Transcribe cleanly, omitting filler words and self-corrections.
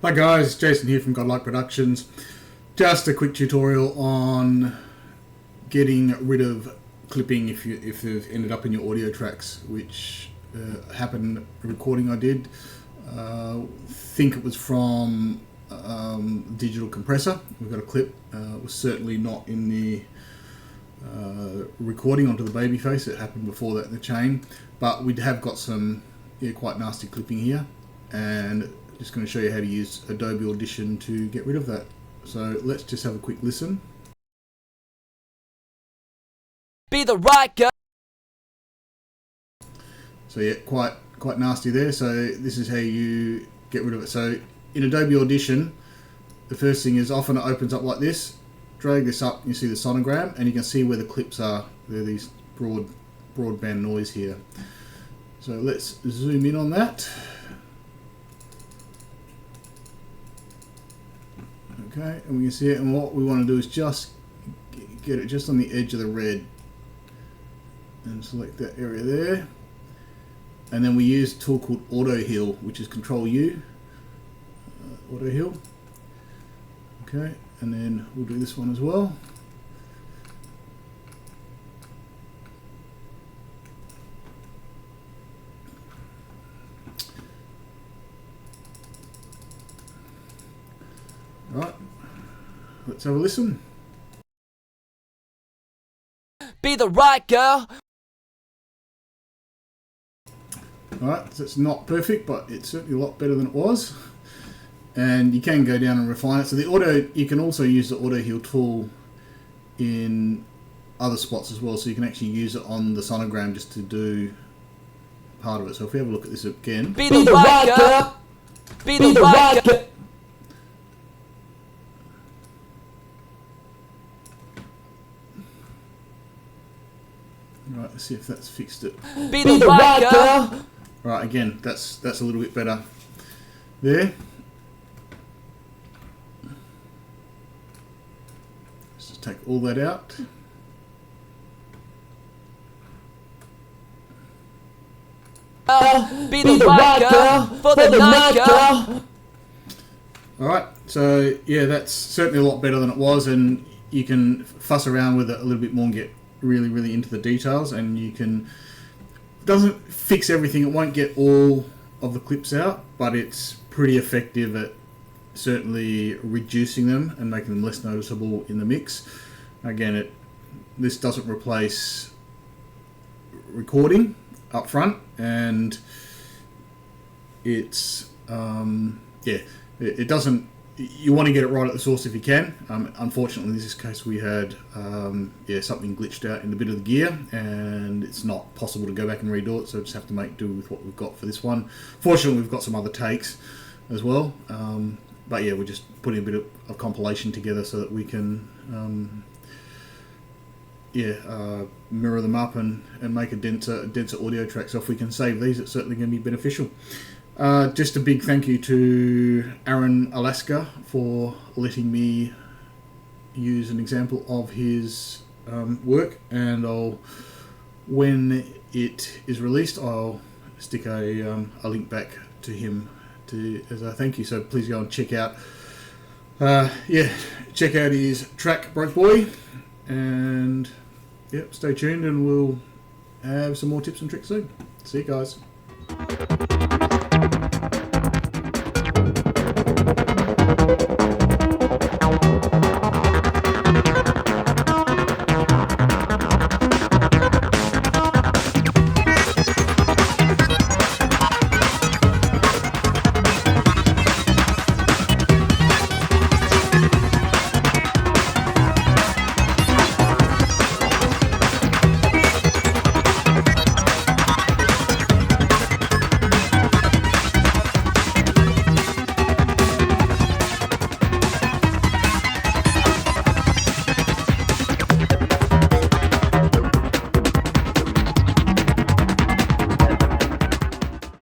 Hi guys, Jason here from Godlike Productions. Just a quick tutorial on getting rid of clipping if you've ended up in your audio tracks, which happened a recording I did. Think it was from digital compressor. We've got a clip. It was certainly not in the recording onto the baby face. It happened before that in the chain, but we have got some quite nasty clipping here, and just going to show you how to use Adobe Audition to get rid of that. So let's just have a quick listen. Be the right girl. So yeah, quite nasty there. So this is how you get rid of it. So in Adobe Audition, the first thing is often it opens up like this. Drag this up, and you see the sonogram, and you can see where the clips are. There are these broadband noise here. So let's zoom in on that. Okay, and we can see it, and what we want to do is just get it just on the edge of the red and select that area there, and then we use a tool called Auto Heal, which is Control U, Auto Heal. Okay, and then we'll do this one as well. Right, let's have a listen. Be the right girl. Alright, so it's not perfect, but it's certainly a lot better than it was. And you can go down and refine it. So you can also use the Auto Heal tool in other spots as well. So you can actually use it on the sonogram just to do part of it. So if we have a look at this again. Be the right girl. Be the right girl. Right, let's see if that's fixed it. Be the right girl. Right, again, that's a little bit better there. Let's just take all that out. Be the right girl for the night girl. Alright, so yeah, that's certainly a lot better than it was, and you can fuss around with it a little bit more and get really into the details, and you can, it doesn't fix everything, it won't get all of the clips out, but it's pretty effective at certainly reducing them and making them less noticeable in the mix. Again, this doesn't replace recording up front, and it's it doesn't, you want to get it right at the source if you can. Unfortunately, in this case we had something glitched out in a bit of the gear, and it's not possible to go back and redo it, so just have to make do with what we've got for this one. Fortunately, we've got some other takes as well, but yeah, we're just putting a bit of compilation together so that we can mirror them up and make a denser audio track. So if we can save these, it's certainly going to be beneficial. Just a big thank you to Aaron Alaska for letting me use an example of his work, and when it is released, I'll stick a link back to him as a thank you. So please go and check out his track Broke Boy, and stay tuned, and we'll have some more tips and tricks soon. See you guys.